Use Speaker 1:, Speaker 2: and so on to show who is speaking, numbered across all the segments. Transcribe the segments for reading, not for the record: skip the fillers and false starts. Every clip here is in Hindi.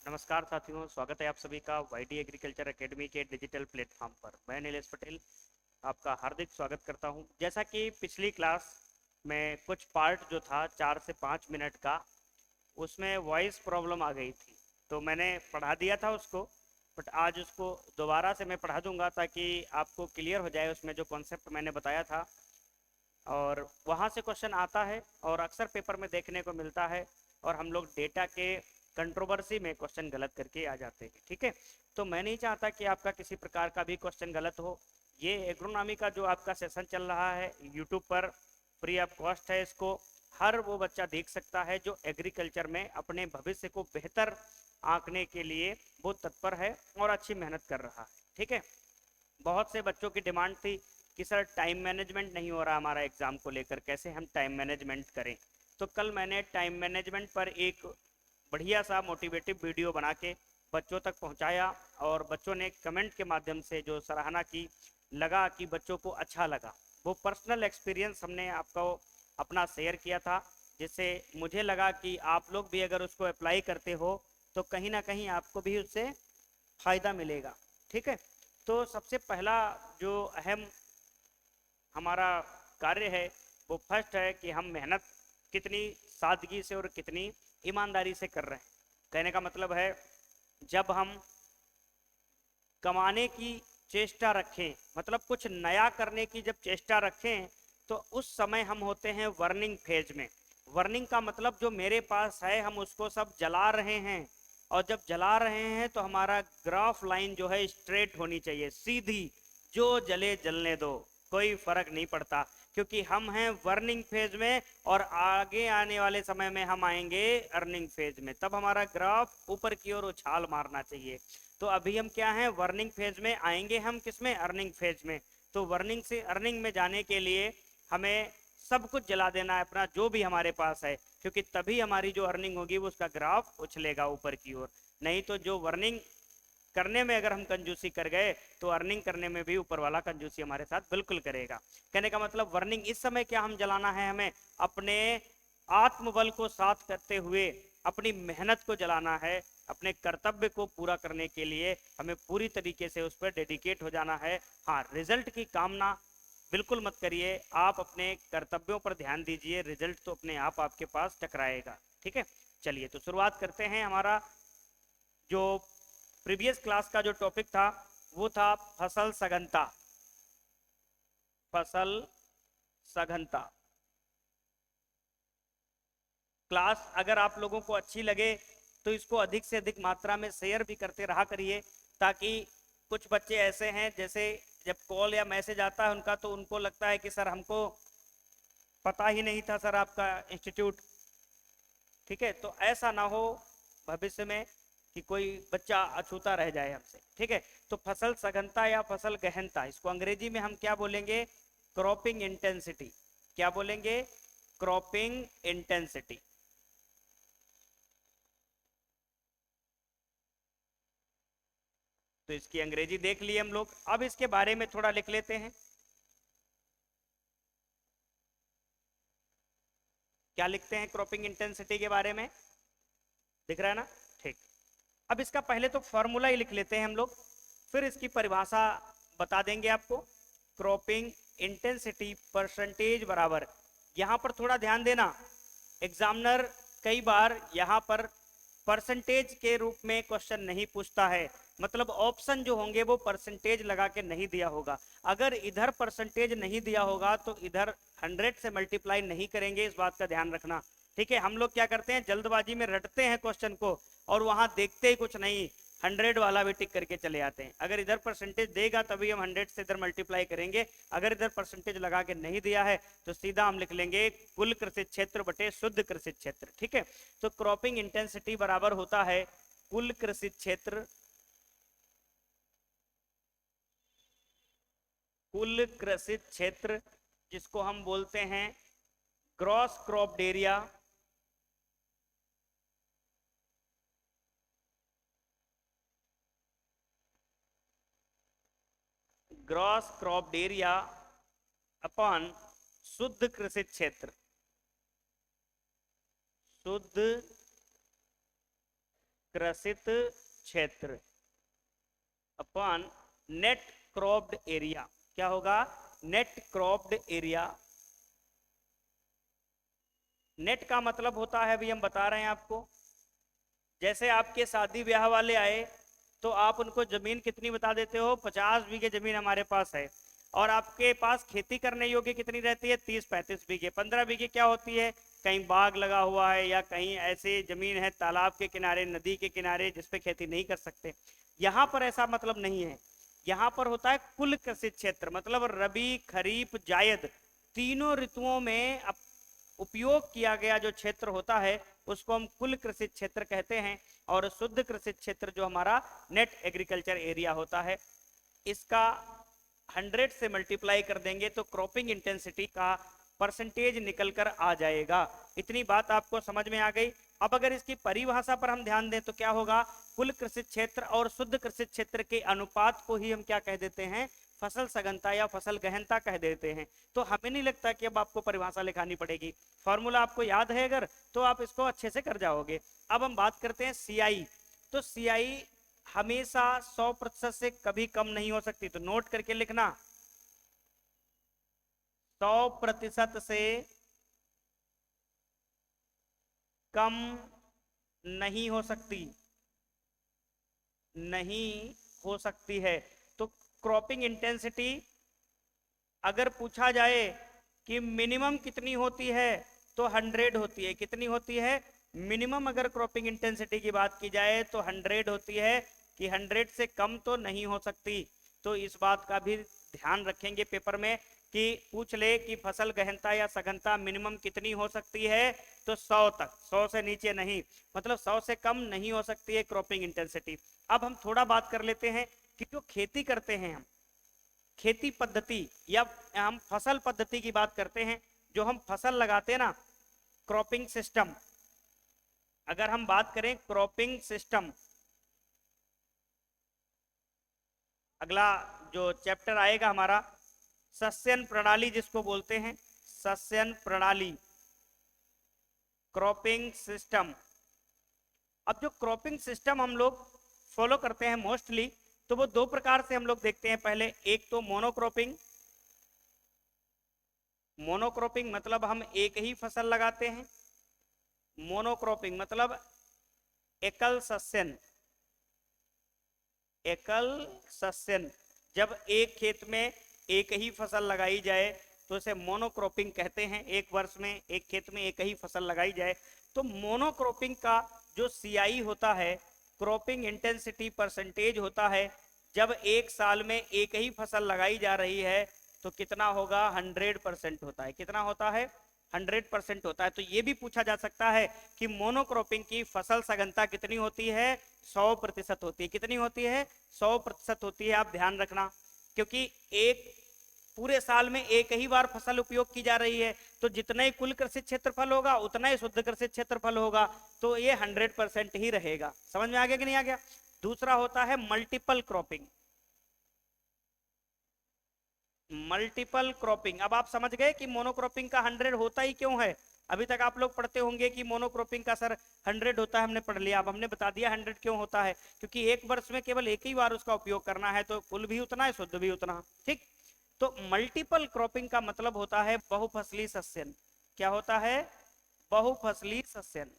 Speaker 1: नमस्कार साथियों, स्वागत है आप सभी का वाईडी एग्रीकल्चर एकेडमी के डिजिटल प्लेटफॉर्म पर। मैं नीलेश पटेल आपका हार्दिक स्वागत करता हूं। जैसा कि पिछली क्लास में कुछ पार्ट जो था 4 से 5 मिनट का, उसमें वॉइस प्रॉब्लम आ गई थी, तो मैंने पढ़ा दिया था उसको। बट आज उसको दोबारा से मैं पढ़ा दूंगा ताकि आपको क्लियर हो जाए उसमें जो कॉन्सेप्ट मैंने बताया था। और वहाँ से क्वेश्चन आता है और अक्सर पेपर में देखने को मिलता है, और हम लोग डेटा के कंट्रोवर्सी में क्वेश्चन गलत करके आ जाते हैं। ठीक है, तो मैं नहीं चाहता कि आपका किसी प्रकार का भी क्वेश्चन गलत हो। ये एग्रोनॉमी का जो आपका सेशन चल रहा है यूट्यूब पर, फ्री ऑफ कॉस्ट है। इसको हर वो बच्चा देख सकता है जो एग्रीकल्चर में अपने भविष्य को बेहतर आंकने के लिए बहुत तत्पर है और अच्छी मेहनत कर रहा है। ठीक है, बहुत से बच्चों की डिमांड थी कि सर टाइम मैनेजमेंट नहीं हो रहा हमारा एग्जाम को लेकर, कैसे हम टाइम मैनेजमेंट करें। तो कल मैंने टाइम मैनेजमेंट पर एक बढ़िया सा मोटिवेटिव वीडियो बना के बच्चों तक पहुंचाया, और बच्चों ने कमेंट के माध्यम से जो सराहना की, लगा कि बच्चों को अच्छा लगा। वो पर्सनल एक्सपीरियंस हमने आपको अपना शेयर किया था, जिससे मुझे लगा कि आप लोग भी अगर उसको अप्लाई करते हो तो कहीं ना कहीं आपको भी उससे फायदा मिलेगा। ठीक है, तो सबसे पहला जो अहम हमारा कार्य है वो फर्स्ट है कि हम मेहनत कितनी सादगी से और कितनी ईमानदारी से कर रहे हैं। कहने का मतलब है, जब हम कमाने की चेष्टा रखें, मतलब कुछ नया करने की जब चेष्टा रखें, तो उस समय हम होते हैं वर्निंग फेज में। वर्निंग का मतलब जो मेरे पास है हम उसको सब जला रहे हैं, और जब जला रहे हैं तो हमारा ग्राफ लाइन जो है स्ट्रेट होनी चाहिए, सीधी। जो जले जलने दो, कोई फर्क नहीं पड़ता, क्योंकि हम हैं वर्निंग फेज में, और आगे आने वाले समय में हम आएंगे अर्निंग फेज में। तब हमारा ग्राफ ऊपर की ओर उछाल मारना चाहिए। तो अभी हम क्या हैं, वर्निंग फेज में। आएंगे हम किस में, अर्निंग फेज में। तो वर्निंग से अर्निंग में जाने के लिए हमें सब कुछ जला देना है अपना जो भी हमारे पास है, क्योंकि तभी हमारी जो अर्निंग होगी वो उसका ग्राफ उछलेगा ऊपर की ओर। नहीं तो जो वर्निंग करने में अगर हम कंजूसी कर गए तो अर्निंग करने में भी ऊपर वाला कंजूसी हमारे साथ बिल्कुल करेगा। कहने का मतलब वर्निंग इस समय क्या हम जलाना है, हमें अपने आत्मबल को साथ करते हुए अपनी मेहनत को जलाना है। अपने कर्तव्य को पूरा करने के लिए हमें पूरी तरीके से उस पर डेडिकेट हो जाना है। हाँ, रिजल्ट की कामना बिल्कुल मत करिए, आप अपने कर्तव्यों पर ध्यान दीजिए, रिजल्ट तो अपने आप आपके पास टकराएगा। ठीक है, चलिए तो शुरुआत करते हैं। हमारा जो प्रीवियस क्लास का जो टॉपिक था वो था फसल सघनता। फसल सघनता क्लास अगर आप लोगों को अच्छी लगे तो इसको अधिक से अधिक मात्रा में शेयर भी करते रहा करिए, ताकि कुछ बच्चे ऐसे हैं जैसे जब कॉल या मैसेज आता है उनका तो उनको लगता है कि सर हमको पता ही नहीं था सर आपका इंस्टीट्यूट। ठीक है, तो ऐसा ना हो भविष्य में कि कोई बच्चा अछूता रह जाए हमसे। ठीक है, तो फसल सघनता या फसल गहनता, इसको अंग्रेजी में हम क्या बोलेंगे, क्रॉपिंग इंटेंसिटी। क्या बोलेंगे, क्रॉपिंग इंटेंसिटी। तो इसकी अंग्रेजी देख लिए हम लोग, अब इसके बारे में थोड़ा लिख लेते हैं। क्या लिखते हैं क्रॉपिंग इंटेंसिटी के बारे में, दिख रहा है ना। ठीक, अब इसका पहले तो फॉर्मूला ही लिख लेते हैं हम लोग, फिर इसकी परिभाषा बता देंगे आपको। क्रॉपिंग इंटेंसिटी परसेंटेज बराबर, यहां पर थोड़ा ध्यान देना, एग्जामिनर कई बार यहां पर परसेंटेज के रूप में क्वेश्चन नहीं पूछता है, मतलब ऑप्शन जो होंगे वो परसेंटेज लगा के नहीं दिया होगा। अगर इधर परसेंटेज नहीं दिया होगा तो इधर 100 से मल्टीप्लाई नहीं करेंगे, इस बात का ध्यान रखना। ठीक है, हम लोग क्या करते हैं, जल्दबाजी में रटते हैं क्वेश्चन को, और वहां देखते ही कुछ नहीं, 100 वाला भी टिक करके चले आते हैं। अगर इधर परसेंटेज देगा तभी हम 100 से इधर मल्टीप्लाई करेंगे, अगर इधर परसेंटेज लगा के नहीं दिया है तो सीधा हम लिख लेंगे कुल कृषि क्षेत्र बटे शुद्ध कृषि क्षेत्र। ठीक है, तो क्रॉपिंग इंटेंसिटी बराबर होता है कुल कृषि क्षेत्र, कुल कृषि क्षेत्र जिसको हम बोलते हैं gross crop area, gross crop area upon शुद्ध कृषि क्षेत्र, शुद्ध कृषित क्षेत्र अपॉन नेट क्रॉप्ड एरिया। क्या होगा? Net cropped area. नेट का मतलब होता है, अभी हम बता रहे हैं आपको, जैसे आपके शादी ब्याह वाले आए तो आप उनको जमीन कितनी बता देते हो? 50 बीघे जमीन हमारे पास है, और आपके पास खेती करने योग्य कितनी रहती है? 30-35 बीघे। 15 बीघे क्या होती है? कहीं बाग लगा हुआ है या कहीं ऐसे जमीन है तालाब के किनारे, नदी के किनारे, जिसपे खेती नहीं कर सकते। यहाँ पर ऐसा मतलब नहीं है। यहाँ पर होता है कुल कृषित क्षेत्र, मतलब रबी, खरीफ, जायद तीनों ऋतुओं में उपयोग किया गया जो क्षेत्र होता है उसको हम कुल कृषि क्षेत्र कहते हैं। और शुद्ध कृषि क्षेत्र जो हमारा नेट एग्रीकल्चर एरिया होता है, इसका 100 से मल्टीप्लाई कर देंगे तो क्रॉपिंग इंटेंसिटी का परसेंटेज निकल कर आ जाएगा। इतनी बात आपको समझ में आ गई। अब अगर इसकी परिभाषा पर हम ध्यान दें तो क्या होगा? कुल कृषि क्षेत्र और शुद्ध कृषि क्षेत्र के अनुपात को ही हम क्या कह देते हैं? फसल सघनता या फसल गहनता कह देते हैं। तो हमें नहीं लगता कि अब आपको परिभाषा लिखानी पड़ेगी, फॉर्मूला आपको याद है अगर, तो आप इसको अच्छे से कर जाओगे। अब हम बात करते हैं सीआई। तो सीआई हमेशा 100% से कभी कम नहीं हो सकती, तो नोट करके लिखना, 100% से कम नहीं हो सकती, नहीं हो सकती है। तो क्रॉपिंग इंटेंसिटी अगर पूछा जाए कि मिनिमम कितनी होती है तो 100 होती है। कितनी होती है? मिनिमम अगर क्रॉपिंग इंटेंसिटी की बात की जाए तो 100 होती है, कि 100 से कम तो नहीं हो सकती। तो इस बात का भी ध्यान रखेंगे पेपर में कि पूछ ले कि फसल गहनता या सघनता मिनिमम कितनी हो सकती है, तो 100 तक, 100 से नीचे नहीं, मतलब 100 से कम नहीं हो सकती है क्रॉपिंग इंटेंसिटी। अब हम थोड़ा बात कर लेते हैं कि जो खेती करते हैं हम, खेती पद्धति या हम फसल पद्धति की बात करते हैं, जो हम फसल लगाते हैं ना, क्रॉपिंग सिस्टम। अगर हम बात करें क्रॉपिंग सिस्टम, अगला जो चैप्टर आएगा हमारा सस्यन प्रणाली जिसको बोलते हैं, सस्यन प्रणाली, क्रॉपिंग सिस्टम। अब जो क्रॉपिंग सिस्टम हम लोग फॉलो करते हैं मोस्टली, तो वो दो प्रकार से हम लोग देखते हैं। पहले एक तो मोनोक्रॉपिंग। मोनोक्रॉपिंग मतलब हम एक ही फसल लगाते हैं। मोनोक्रॉपिंग मतलब एकल सस्यन। एकल सस्यन, जब एक खेत में एक ही फसल लगाई जाए तो उसे मोनोक्रॉपिंग कहते हैं। एक वर्ष में एक खेत में एक ही फसल लगाई जाए। तो मोनोक्रॉपिंग का जो सीआई होता है, क्रॉपिंग इंटेंसिटी परसेंटेज होता है, जब एक साल में एक ही फसल लगाई जा रही है तो कितना होगा? 100% होता है। कितना होता है? 100% होता है। तो ये भी पूछा जा सकता है कि मोनोक्रॉपिंग की फसल सघनता कितनी होती है? 100% होती है। कितनी होती है? 100% होती है। आप ध्यान रखना, क्योंकि एक पूरे साल में एक ही बार फसल उपयोग की जा रही है, तो जितना ही कुल कृषि क्षेत्रफल होगा उतना ही शुद्ध कृषि क्षेत्रफल होगा, तो ये 100% ही रहेगा। समझ में आ गया कि नहीं आ गया? दूसरा होता है मल्टीपल क्रॉपिंग। मल्टीपल क्रॉपिंग, अब आप समझ गए कि मोनोक्रॉपिंग का 100 होता ही क्यों है। अभी तक आप लोग पढ़ते होंगे कि मोनोक्रॉपिंग का सर 100 होता है, हमने पढ़ लिया। अब हमने बता दिया 100 क्यों होता है, क्योंकि एक वर्ष में केवल एक ही बार उसका उपयोग करना है, तो कुल भी उतना है, शुद्ध भी उतना। ठीक। तो मल्टीपल क्रॉपिंग का मतलब होता है बहुफसली सस्यन। क्या होता है? बहुफसली सस्यन।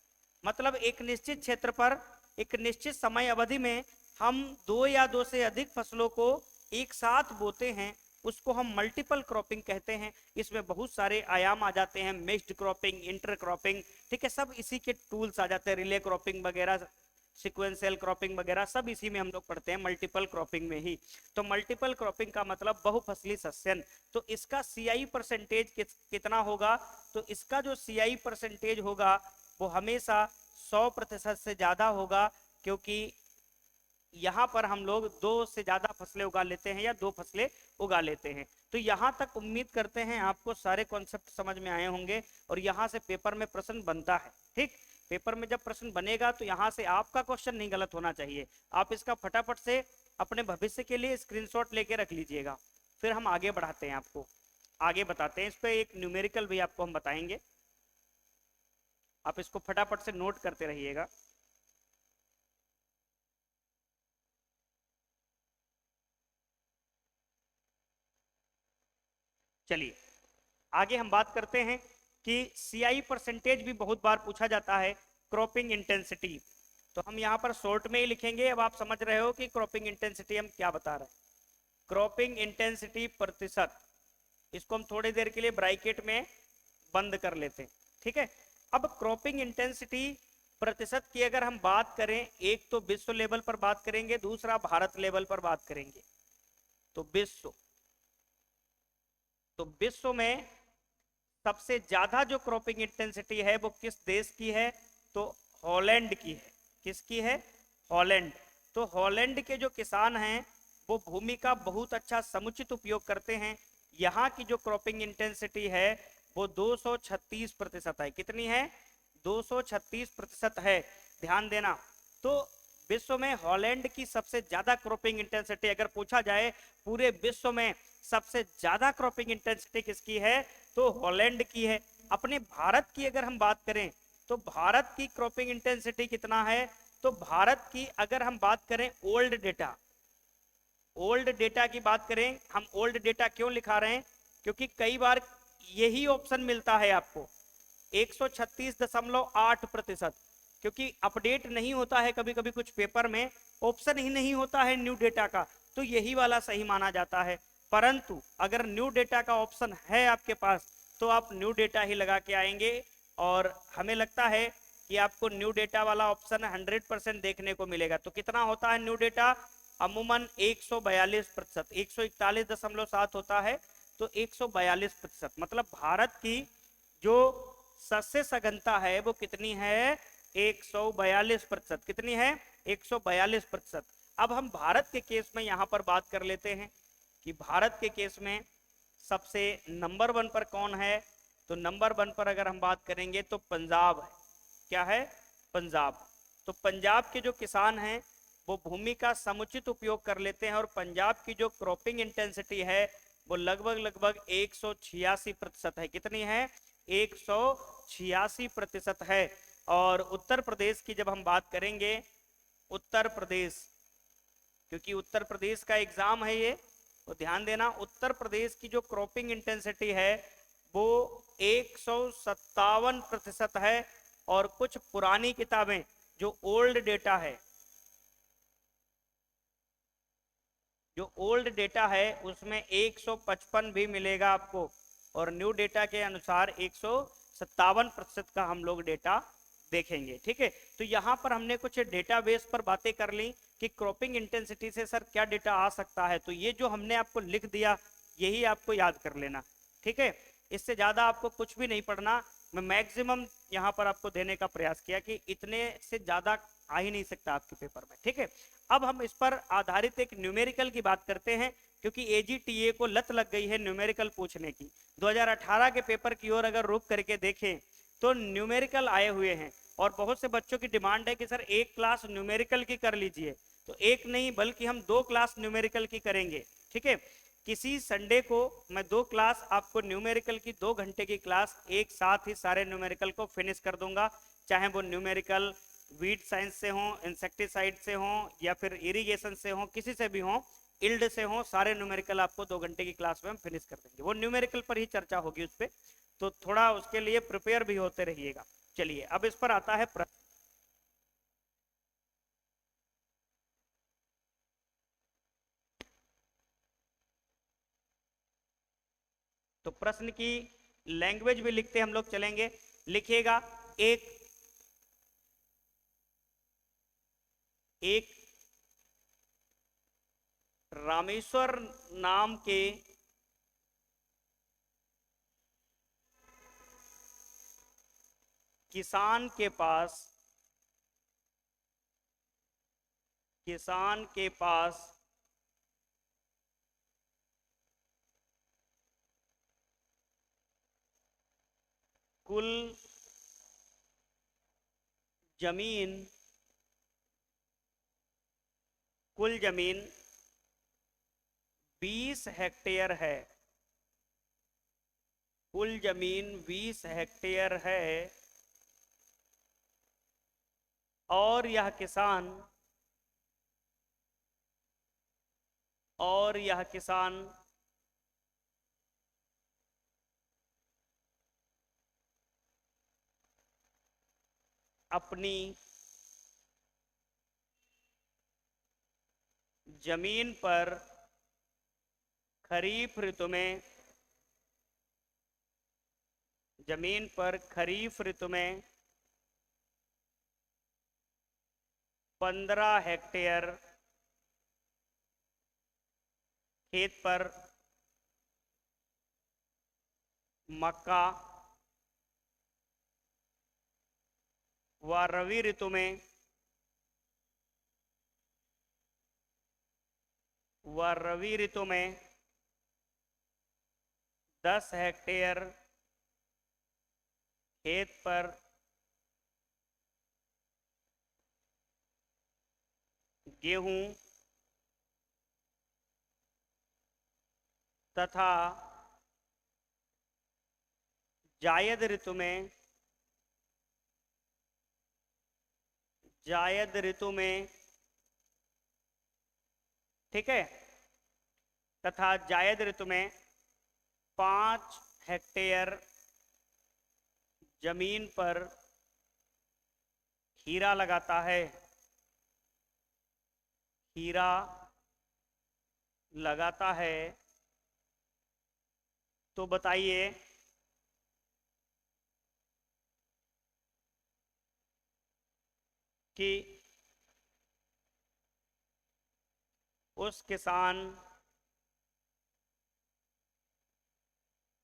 Speaker 1: मतलब एक निश्चित क्षेत्र पर एक निश्चित समय अवधि में हम दो या दो से अधिक फसलों को एक साथ बोते हैं, उसको हम मल्टीपल क्रॉपिंग कहते हैं। इसमें बहुत सारे आयाम आ जाते हैं, मिक्स्ड क्रॉपिंग, इंटर क्रॉपिंग, ठीक है, सब इसी के टूल्स आ जाते हैं, रिले क्रॉपिंग वगैरह, सिक्वेंशियल क्रॉपिंग वगैरह, सब इसी में हम लोग पढ़ते हैं, मल्टीपल क्रॉपिंग में ही। तो मल्टीपल क्रॉपिंग का मतलब बहुफसली सस्यन। तो इसका सीआई परसेंटेज कितना होगा? तो इसका जो सीआई परसेंटेज होगा वो हमेशा 100% से ज्यादा होगा, क्योंकि यहाँ पर हम लोग दो से ज्यादा फसलें उगा लेते हैं या दो फसलें उगा लेते हैं। तो यहाँ तक उम्मीद करते हैं आपको सारे कॉन्सेप्ट समझ में आए होंगे, और यहाँ से पेपर में प्रश्न बनता है। ठीक, पेपर में जब प्रश्न बनेगा तो यहाँ से आपका क्वेश्चन नहीं गलत होना चाहिए। आप इसका फटाफट से अपने भविष्य के लिए स्क्रीनशॉट लेके रख लीजिएगा। फिर हम आगे बढ़ाते हैं, आपको आगे बताते हैं। इस पर एक न्यूमेरिकल भी आपको हम बताएंगे, आप इसको फटाफट से नोट करते रहिएगा। चलिए आगे हम बात करते हैं कि सीआई परसेंटेज भी बहुत बार पूछा जाता है, क्रॉपिंग इंटेंसिटी। तो हम यहाँ पर शॉर्ट में ही लिखेंगे। अब आप समझ रहे हो कि क्रॉपिंग इंटेंसिटी हम क्या बता रहे हैं। क्रॉपिंग इंटेंसिटी प्रतिशत, इसको हम थोड़ी देर के लिए ब्रैकेट में बंद कर लेते हैं, ठीक है। अब क्रॉपिंग इंटेंसिटी प्रतिशत की अगर हम बात करें, एक तो विश्व लेवल पर बात करेंगे, दूसरा भारत लेवल पर बात करेंगे। तो विश्व में सबसे ज्यादा जो क्रॉपिंग इंटेंसिटी है वो किस देश की है? तो हॉलैंड की है। किसकी है? हॉलैंड। तो हॉलैंड के जो किसान हैं वो भूमि का बहुत अच्छा समुचित उपयोग करते हैं। यहाँ की जो क्रॉपिंग इंटेंसिटी है वो 236% है। कितनी है? 236% है। ध्यान देना। तो विश्व में हॉलैंड की सबसे ज्यादा क्रॉपिंग इंटेंसिटी, अगर पूछा जाए पूरे विश्व में सबसे ज्यादा क्रॉपिंग इंटेंसिटी किसकी है, तो हॉलैंड की है। अपने भारत की अगर हम बात करें तो भारत की क्रॉपिंग इंटेंसिटी कितना है? तो भारत की अगर हम बात करें ओल्ड डेटा की बात करें, हम ओल्ड डेटा क्यों लिखा रहे हैं? क्योंकि कई बार यही ऑप्शन मिलता है आपको 136.8%, क्योंकि अपडेट नहीं होता है कभी कभी कुछ पेपर में, ऑप्शन ही नहीं होता है न्यू डेटा का, तो यही वाला सही माना जाता है। परंतु अगर न्यू डेटा का ऑप्शन है आपके पास तो आप न्यू डेटा ही लगा के आएंगे, और हमें लगता है कि आपको न्यू डेटा वाला ऑप्शन 100% देखने को मिलेगा। तो कितना होता है न्यू डेटा? अमूमन 142%, 141.7 होता है। तो 142%, मतलब भारत की जो सस्य सघनता है वो कितनी है? 142%। कितनी है? 142%। अब हम भारत के केस में यहां पर बात कर लेते हैं कि भारत के केस में सबसे नंबर 1 पर कौन है। तो नंबर 1 पर अगर हम बात करेंगे तो पंजाब है। क्या है? पंजाब। तो पंजाब के जो किसान हैं वो भूमि का समुचित उपयोग कर लेते हैं, और पंजाब की जो क्रॉपिंग इंटेंसिटी है वो लगभग 186% है। कितनी है? 186% है। और उत्तर प्रदेश की जब हम बात करेंगे, उत्तर प्रदेश, क्योंकि उत्तर प्रदेश का एग्जाम है ये, तो ध्यान देना, उत्तर प्रदेश की जो क्रॉपिंग इंटेंसिटी है वो 157% है। और कुछ पुरानी किताबें जो ओल्ड डेटा है, जो ओल्ड डेटा है उसमें 155 भी मिलेगा आपको, और न्यू डेटा के अनुसार 157% का हम लोग डेटा देखेंगे, ठीक है। तो यहाँ पर हमने कुछ डेटाबेस पर बातें कर ली कि क्रॉपिंग इंटेंसिटी से सर क्या डेटा आ सकता है। तो ये जो हमने आपको लिख दिया यही आपको याद कर लेना, ठीक है। इससे ज्यादा आपको कुछ भी नहीं पढ़ना। मैं मैक्सिमम यहाँ पर आपको देने का प्रयास किया कि इतने से ज्यादा आ ही नहीं सकता आपके पेपर में, ठीक है। अब हम इस पर आधारित एक न्यूमेरिकल की बात करते हैं, क्योंकि एजीटीए को लत लग गई है न्यूमेरिकल पूछने की। 2018 के पेपर की ओर अगर रुक करके देखें तो न्यूमेरिकल आए हुए हैं, और बहुत से बच्चों की डिमांड है कि सर एक क्लास न्यूमेरिकल की कर लीजिए। तो एक नहीं बल्कि हम 2 क्लास न्यूमेरिकल की करेंगे, ठीक है। किसी संडे को मैं 2 क्लास आपको न्यूमेरिकल की 2 घंटे की क्लास एक साथ ही सारे न्यूमेरिकल को फिनिश कर दूंगा, चाहे वो न्यूमेरिकल वीट साइंस से हो, इंसेक्टिसाइड से हो, या फिर इरिगेशन से हो, किसी से भी हो, इल्ड से हो, सारे न्यूमेरिकल आपको 2 घंटे की क्लास में हम फिनिश कर देंगे। वो न्यूमेरिकल पर ही चर्चा होगी उस पर, तो थोड़ा उसके लिए प्रिपेयर भी होते रहिएगा। चलिए अब इस पर आता है प्रश्न। तो प्रश्न की लैंग्वेज भी लिखते हम लोग चलेंगे। लिखिएगा, एक एक रामेश्वर नाम के किसान के पास कुल जमीन 20 हेक्टेयर है। कुल जमीन 20 हेक्टेयर है, और यह किसान अपनी जमीन पर खरीफ ऋतु में 15 हेक्टेयर खेत पर मक्का व रवि ऋतु में 10 हेक्टेयर खेत पर गेहूं तथा जायद ऋतु में ठीक है, तथा जायद ऋतु में 5 हेक्टेयर जमीन पर खीरा लगाता है। खीरा लगाता है तो बताइए कि उस किसान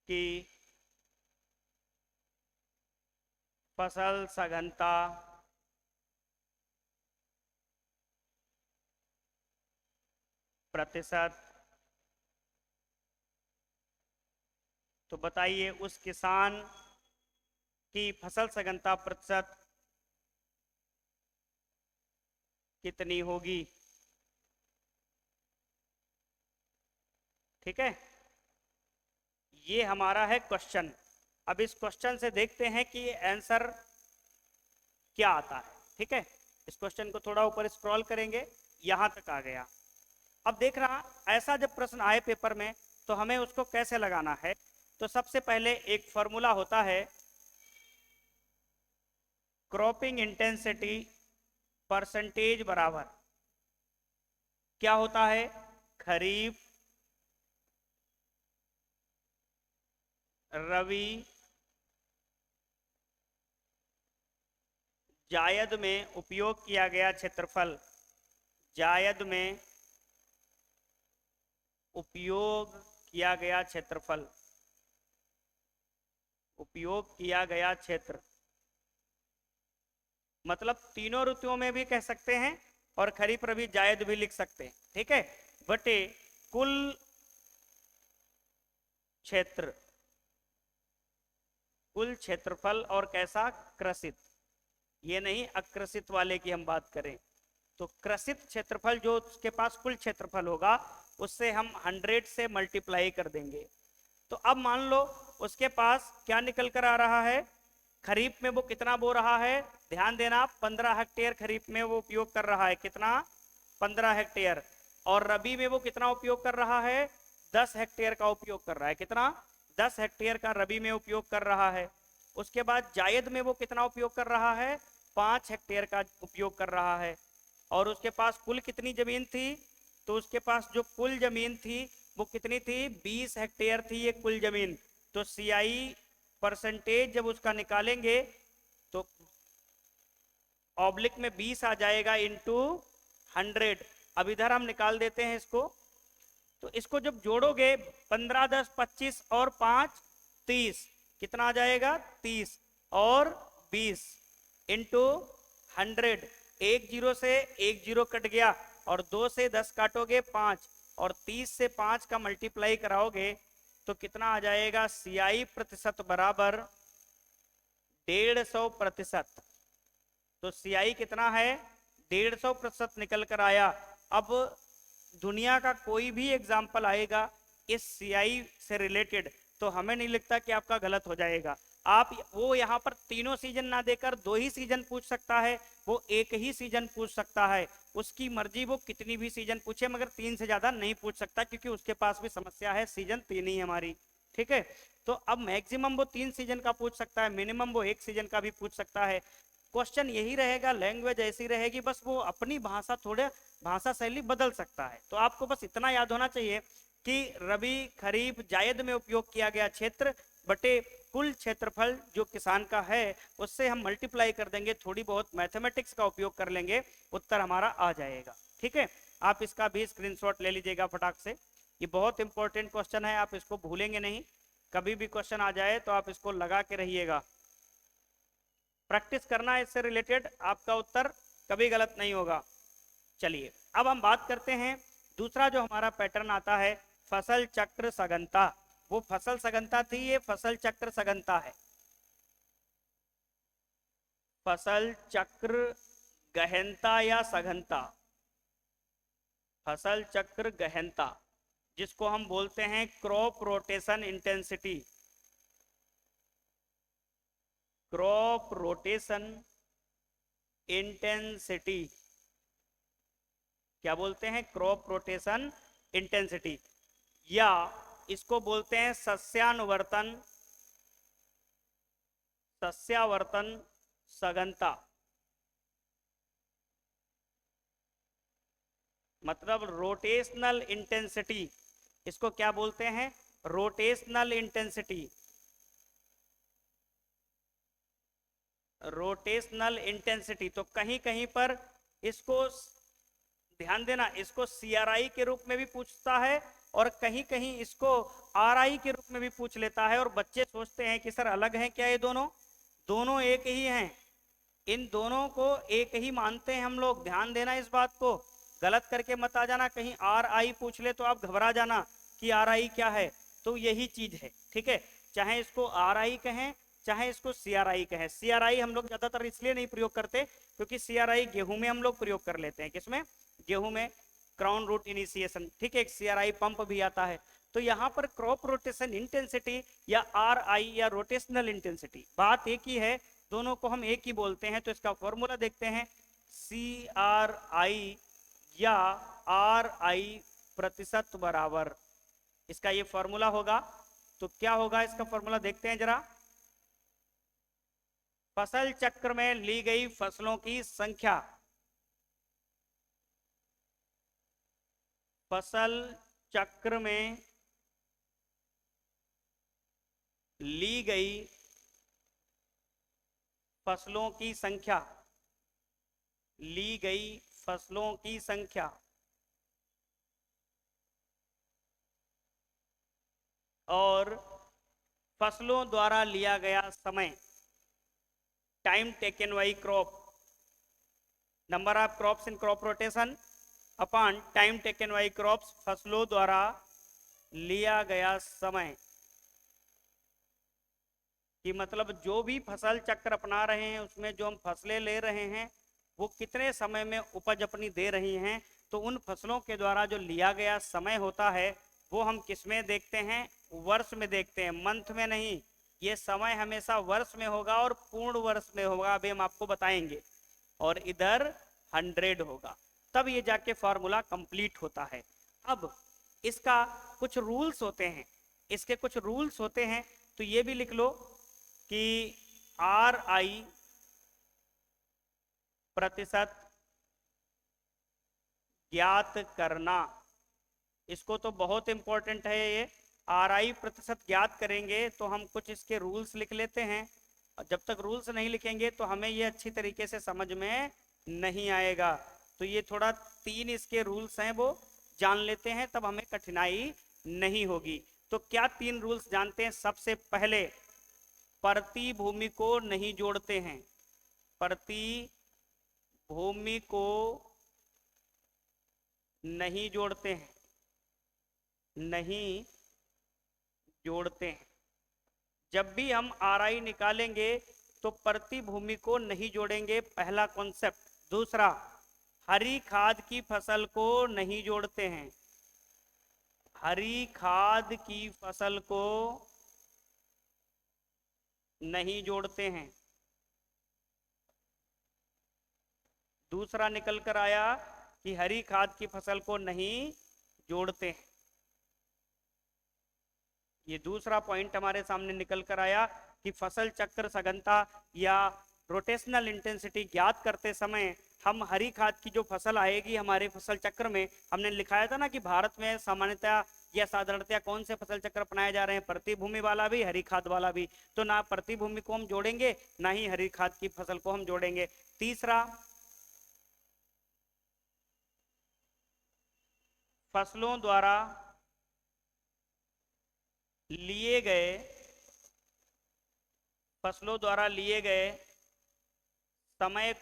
Speaker 1: की फसल सघनता प्रतिशत, तो बताइए उस किसान की फसल सघनता प्रतिशत कितनी होगी। ठीक है, ये हमारा है क्वेश्चन। अब इस क्वेश्चन से देखते हैं कि आंसर क्या आता है। ठीक है, इस क्वेश्चन को थोड़ा ऊपर स्क्रॉल करेंगे, यहां तक आ गया। अब देख रहा, ऐसा जब प्रश्न आए पेपर में तो हमें उसको कैसे लगाना है। तो सबसे पहले एक फॉर्मूला होता है क्रॉपिंग इंटेंसिटी परसेंटेज बराबर क्या होता है, खरीफ रवि जायद में उपयोग किया गया क्षेत्रफल, जायद में उपयोग किया गया क्षेत्रफल, उपयोग किया गया क्षेत्र, मतलब तीनों ऋतुओं में भी कह सकते हैं और खरीफ रबी जायद भी लिख सकते हैं। ठीक है, बटे कुल क्षेत्र, कुल क्षेत्रफल और कैसा, कृषित, ये नहीं अकृषित वाले की हम बात करें। तो कृषित क्षेत्रफल जो उसके पास कुल क्षेत्रफल होगा उससे हम 100 से मल्टीप्लाई कर देंगे। तो अब मान लो उसके पास क्या निकल कर आ रहा है, खरीफ में वो कितना बो रहा है, ध्यान देना 15 हेक्टेयर खरीफ में वो उपयोग कर रहा है, कितना 15 हेक्टेयर, और रबी में वो कितना उपयोग कर रहा है, 10 हेक्टेयर का उपयोग कर रहा है, कितना 10 हेक्टेयर का रबी में उपयोग कर रहा है। उसके बाद जायद में वो कितना उपयोग कर रहा है, 5 हेक्टेयर का उपयोग कर रहा है। और उसके पास कुल कितनी जमीन थी, तो उसके पास जो कुल जमीन थी वो कितनी थी, 20 हेक्टेयर थी ये कुल जमीन। तो सीआई परसेंटेज जब उसका निकालेंगे तो ऑब्लिक में 20 आ जाएगा इंटू 100। अब इधर हम निकाल देते हैं इसको, तो इसको जब जोड़ोगे 15 10 25 और 5 30, कितना आ जाएगा 30 और 20 इंटू 100। एक जीरो से एक जीरो कट गया और 2 से 10 काटोगे 5 और 30 से 5 का मल्टीप्लाई कराओगे तो कितना आ जाएगा, सीआई प्रतिशत बराबर 150%। तो सीआई कितना है, 150% निकल कर आया। अब दुनिया का कोई भी एग्जाम्पल आएगा इस सीआई से रिलेटेड तो हमें नहीं लगता कि आपका गलत हो जाएगा। आप वो यहाँ पर तीनों सीजन ना देकर 2 ही सीजन पूछ सकता है, वो 1 ही सीजन पूछ सकता है, उसकी मर्जी वो कितनी भी सीजन पूछे, मगर 3 से ज्यादा नहीं पूछ सकता क्योंकि उसके पास भी समस्या है, सीजन 3 ही हमारी। ठीक है, तो अब मैक्सिमम वो 3 सीजन का पूछ सकता है, मिनिमम वो 1 सीजन का भी पूछ सकता है। क्वेश्चन यही रहेगा, लैंग्वेज ऐसी रहेगी, बस वो अपनी भाषा थोड़े भाषा शैली बदल सकता है। तो आपको बस इतना याद होना चाहिए कि रबी खरीफ जायद में उपयोग किया गया क्षेत्र बटे कुल क्षेत्रफल जो किसान का है उससे हम मल्टीप्लाई कर देंगे, थोड़ी बहुत मैथमेटिक्स का उपयोग कर लेंगे, उत्तर हमारा आ जाएगा। ठीक है, आप इसका भी स्क्रीनशॉट ले लीजिएगा फटाक से। ये बहुत इंपॉर्टेंट क्वेश्चन है, आप इसको भूलेंगे नहीं। कभी भी क्वेश्चन आ जाए तो आप इसको लगा के रहिएगा, प्रैक्टिस करना है इससे रिलेटेड, आपका उत्तर कभी गलत नहीं होगा। चलिए अब हम बात करते हैं दूसरा जो हमारा पैटर्न आता है, फसल चक्र सघनता। वो फसल सघनता थी, ये फसल चक्र सघनता है। फसल चक्र गहनता या सघनता, फसल चक्र गहनता, जिसको हम बोलते हैं crop rotation intensity. Crop rotation intensity, क्या बोलते हैं? क्रॉप रोटेशन इंटेंसिटी, या इसको बोलते हैं सस्यानुवर्तन, सस्यावर्तन सघनता। मतलब रोटेशनल इंटेंसिटी, इसको क्या बोलते हैं? Rotational intensity. रोटेशनल इंटेंसिटी, तो कहीं कहीं पर इसको ध्यान देना, इसको CRI के रूप में भी पूछता है और कहीं कहीं इसको RI के रूप में भी पूछ लेता है। और बच्चे सोचते हैं कि सर अलग हैं क्या ये दोनों? दोनों एक ही हैं, इन दोनों को एक ही मानते हैं हम लोग। ध्यान देना इस बात को, गलत करके मत आ जाना, कहीं RI पूछ ले तो आप घबरा जाना कि RI क्या है। तो यही चीज है, ठीक है, चाहे इसको RI कहें चाहे इसको CRI कहें। CRI हम लोग ज्यादातर इसलिए नहीं प्रयोग करते क्योंकि CRI गेहूं में हम लोग प्रयोग कर लेते हैं। किसमें? गेहूं में, क्राउन रूट इनिशिएशन। ठीक है, एक CRI पंप भी आता है। तो यहाँ पर क्रॉप रोटेशन इंटेंसिटी या RI या रोटेशनल इंटेंसिटी, बात एक ही है, दोनों को हम एक ही बोलते हैं। तो इसका फॉर्मूला देखते हैं, CRI या RI प्रतिशत बराबर, इसका ये फॉर्मूला होगा। तो क्या होगा इसका फॉर्मूला, देखते हैं जरा। फसल चक्र में ली गई फसलों की संख्या, फसल चक्र में ली गई फसलों की संख्या, ली गई फसलों की संख्या और फसलों द्वारा लिया गया समय, time taken by crop, number of crops in crop rotation upon time taken by crops, फसलों द्वारा लिया गया समय। कि मतलब जो भी फसल चक्र अपना रहे हैं उसमें जो हम फसलें ले रहे हैं वो कितने समय में उपज अपनी दे रही हैं, तो उन फसलों के द्वारा जो लिया गया समय होता है वो हम किस में देखते हैं? वर्ष में देखते हैं, मंथ में नहीं। ये समय हमेशा वर्ष में होगा और पूर्ण वर्ष में होगा, अभी हम आपको बताएंगे। और इधर 100 होगा, तब ये जाके फॉर्मूला कंप्लीट होता है। अब इसका कुछ रूल्स होते हैं, इसके कुछ रूल्स होते हैं, तो ये भी लिख लो कि RI प्रतिशत ज्ञात करना, इसको तो बहुत इंपॉर्टेंट है ये। RI प्रतिशत ज्ञात करेंगे तो हम कुछ इसके रूल्स लिख लेते हैं, और जब तक रूल्स नहीं लिखेंगे तो हमें ये अच्छी तरीके से समझ में नहीं आएगा। तो ये थोड़ा 3 इसके रूल्स हैं वो जान लेते हैं, तब हमें कठिनाई नहीं होगी। तो क्या 3 रूल्स जानते हैं? सबसे पहले, प्रति भूमि को नहीं जोड़ते हैं, प्रति भूमि को नहीं जोड़ते हैं, नहीं जोड़ते हैं। जब भी हम RI निकालेंगे तो प्रति भूमि को नहीं जोड़ेंगे, पहला कॉन्सेप्ट। दूसरा, हरी खाद की फसल को नहीं जोड़ते हैं, हरी खाद की फसल को नहीं जोड़ते हैं। दूसरा निकल कर आया कि हरी खाद की फसल को नहीं जोड़ते हैं। ये दूसरा पॉइंट हमारे सामने निकल कर आया कि फसल चक्र सघनता या रोटेशनल इंटेंसिटी ज्ञात करते समय हम हरी खाद की जो फसल आएगी हमारे फसल चक्र में, हमने लिखाया था ना कि भारत में सामान्यतः या साधारणतया कौन से फसल चक्र अपनाए जा रहे हैं, प्रतिभूमि वाला भी हरी खाद वाला भी। तो ना प्रतिभूमि को हम जोड़ेंगे ना ही हरी खाद की फसल को हम जोड़ेंगे। तीसरा, फसलों द्वारा लिए गए समय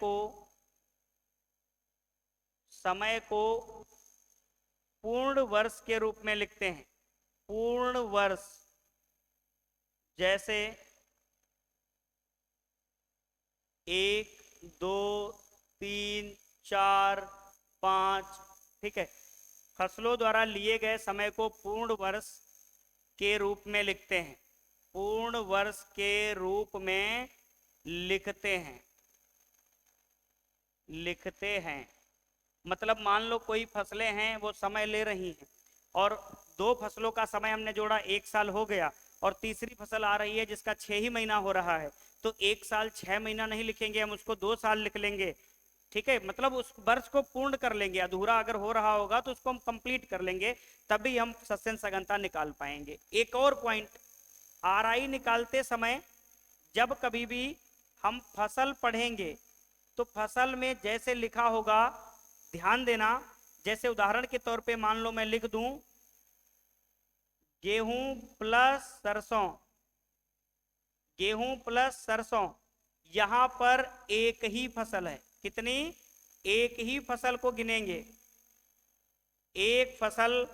Speaker 1: को पूर्ण वर्ष के रूप में लिखते हैं। पूर्ण वर्ष, जैसे 1, 2, 3, 4, 5, ठीक है। फसलों द्वारा लिए गए समय को पूर्ण वर्ष के रूप में लिखते हैं, पूर्ण वर्ष के रूप में लिखते हैं। मतलब मान लो कोई फसलें हैं वो समय ले रही हैं और 2 फसलों का समय हमने जोड़ा, 1 साल हो गया, और तीसरी फसल आ रही है जिसका 6 ही महीना हो रहा है, तो 1 साल 6 महीना नहीं लिखेंगे, हम उसको 2 साल लिख लेंगे, ठीक है। मतलब उस वर्ष को पूर्ण कर लेंगे, अधूरा अगर हो रहा होगा तो उसको हम कंप्लीट कर लेंगे, तभी हम सस्यन सघनता निकाल पाएंगे। एक और पॉइंट, आरआई निकालते समय जब कभी भी हम फसल पढ़ेंगे तो फसल में जैसे लिखा होगा ध्यान देना। जैसे उदाहरण के तौर पे मान लो मैं लिख दूं गेहूं प्लस सरसों, गेहूं प्लस सरसों, यहां पर एक ही फसल है। कितनी? एक ही फसल को गिनेंगे, एक फसल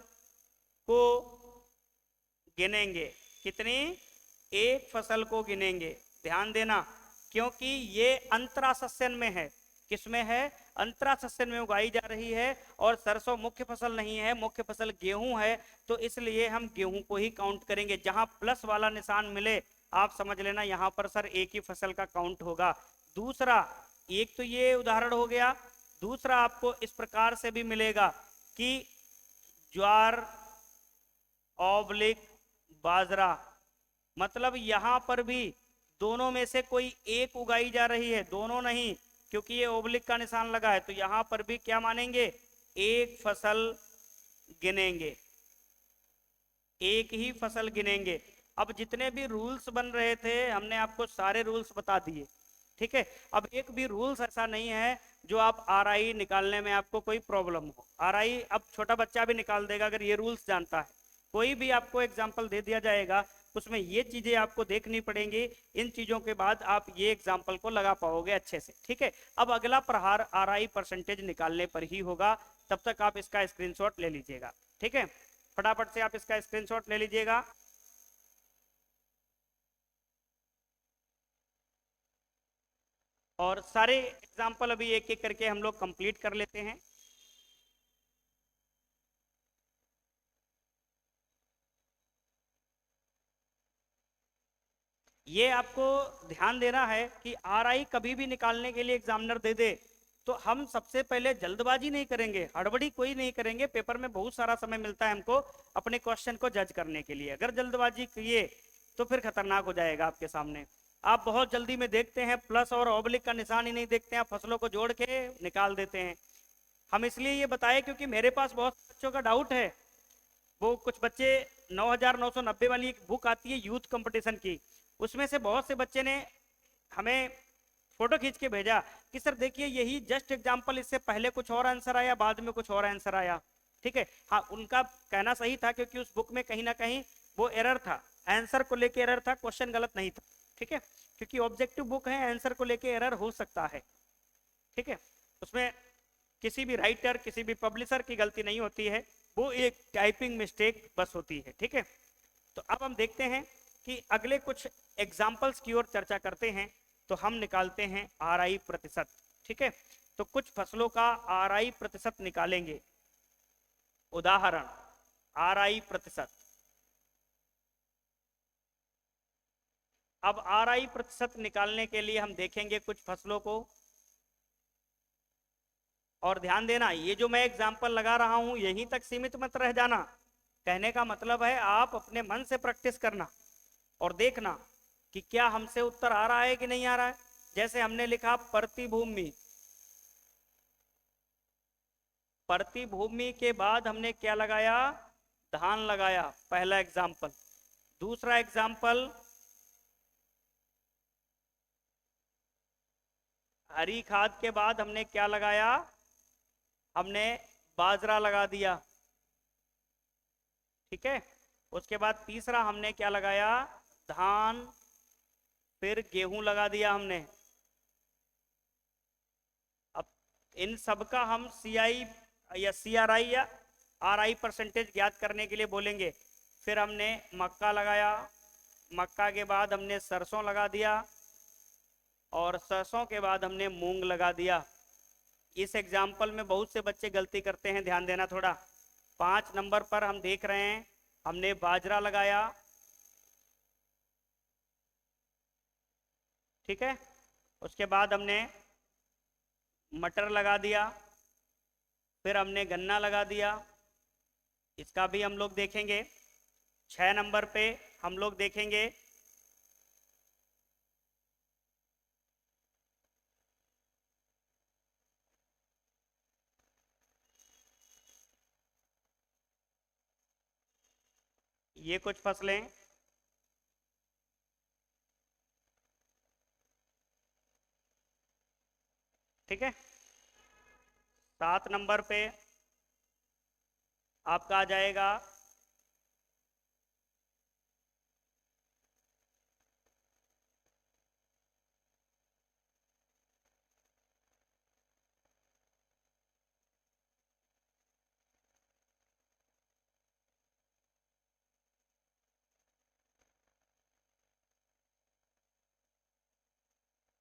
Speaker 1: को गिनेंगे। कितनी? एक फसल को गिनेंगे। ध्यान देना, क्योंकि ये अंतरासस्यन में है। किसमें है? अंतरासस्यन में उगाई जा रही है और सरसों मुख्य फसल नहीं है, मुख्य फसल गेहूं है, तो इसलिए हम गेहूं को ही काउंट करेंगे। जहां प्लस वाला निशान मिले आप समझ लेना यहां पर सर एक ही फसल का काउंट होगा। दूसरा, एक तो ये उदाहरण हो गया, दूसरा आपको इस प्रकार से भी मिलेगा कि ज्वार ऑब्लिक बाजरा, मतलब यहां पर भी दोनों में से कोई एक उगाई जा रही है, दोनों नहीं, क्योंकि ये ओब्लिक का निशान लगा है, तो यहां पर भी क्या मानेंगे? एक फसल गिनेंगे, एक ही फसल गिनेंगे। अब जितने भी रूल्स बन रहे थे हमने आपको सारे रूल्स बता दिए, ठीक है। अब एक भी रूल्स ऐसा नहीं है जो आप आरआई निकालने में आपको कोई प्रॉब्लम हो। आरआई अब छोटा बच्चा भी निकाल देगा अगर ये रूल्स जानता है। कोई भी आपको एग्जाम्पल दे दिया जाएगा, उसमें ये चीजें आपको देखनी पड़ेंगी, इन चीजों के बाद आप ये एग्जाम्पल को लगा पाओगे अच्छे से, ठीक है। अब अगला प्रहार आरआई परसेंटेज निकालने पर ही होगा, तब तक आप इसका स्क्रीनशॉट ले लीजिएगा, ठीक है। फटाफट से आप इसका स्क्रीनशॉट ले लीजिएगा। और सारे एग्जाम्पल अभी एक एक करके हम लोग कंप्लीट कर लेते हैं। ये आपको ध्यान देना है कि आरआई कभी भी निकालने के लिए एग्जामिनर दे दे तो हम सबसे पहले जल्दबाजी नहीं करेंगे, हड़बड़ी कोई नहीं करेंगे। पेपर में बहुत सारा समय मिलता है हमको अपने क्वेश्चन को जज करने के लिए। अगर जल्दबाजी किए तो फिर खतरनाक हो जाएगा आपके सामने। आप बहुत जल्दी में देखते हैं, प्लस और ऑब्लिक का निशान ही नहीं देखते हैं, आप फसलों को जोड़ के निकाल देते हैं। हम इसलिए ये बताए क्योंकि मेरे पास बहुत बच्चों का डाउट है। वो कुछ बच्चे 9990 वाली एक बुक आती है यूथ कंपटीशन की, उसमें से बहुत से बच्चे ने हमें फोटो खींच के भेजा कि सर देखिए यही जस्ट एग्जांपल, इससे पहले कुछ और आंसर आया, बाद में कुछ और आंसर आया, ठीक है। हाँ, उनका कहना सही था क्योंकि उस बुक में कहीं ना कहीं वो एरर था, आंसर को लेके एरर था, क्वेश्चन गलत नहीं था, ठीक है। क्योंकि ऑब्जेक्टिव बुक है, आंसर को लेके एरर हो सकता है, ठीक है। उसमें किसी भी राइटर, किसी भी पब्लिशर की गलती नहीं होती है, वो एक टाइपिंग मिस्टेक बस होती है, ठीक है। तो अब हम देखते हैं कि अगले कुछ एग्जाम्पल्स की ओर चर्चा करते हैं। तो हम निकालते हैं आरआई प्रतिशत, ठीक है। तो कुछ फसलों का आरआई प्रतिशत निकालेंगे। उदाहरण, आरआई प्रतिशत। अब आरआई प्रतिशत निकालने के लिए हम देखेंगे कुछ फसलों को, और ध्यान देना ये जो मैं एग्जाम्पल लगा रहा हूं यहीं तक सीमित मत रह जाना। कहने का मतलब है आप अपने मन से प्रैक्टिस करना और देखना कि क्या हमसे उत्तर आ रहा है कि नहीं आ रहा है। जैसे हमने लिखा प्रतिभूमि, प्रतिभूमि के बाद हमने क्या लगाया, धान लगाया, पहला एग्जाम्पल। दूसरा एग्जाम्पल, हरी खाद के बाद हमने क्या लगाया, हमने बाजरा लगा दिया, ठीक है। उसके बाद तीसरा हमने क्या लगाया, धान, फिर गेहूं लगा दिया हमने। अब इन सब का हम सीआई या सीआरआई या आरआई परसेंटेज ज्ञात करने के लिए बोलेंगे। फिर हमने मक्का लगाया, मक्का के बाद हमने सरसों लगा दिया, और सरसों के बाद हमने मूंग लगा दिया। इस एग्जाम्पल में बहुत से बच्चे गलती करते हैं, ध्यान देना थोड़ा। 5 नंबर पर हम देख रहे हैं, हमने बाजरा लगाया, ठीक है। उसके बाद हमने मटर लगा दिया, फिर हमने गन्ना लगा दिया, इसका भी हम लोग देखेंगे। 6 नंबर पे हम लोग देखेंगे ये कुछ फसलें, ठीक है। 7 नंबर पे आपका आ जाएगा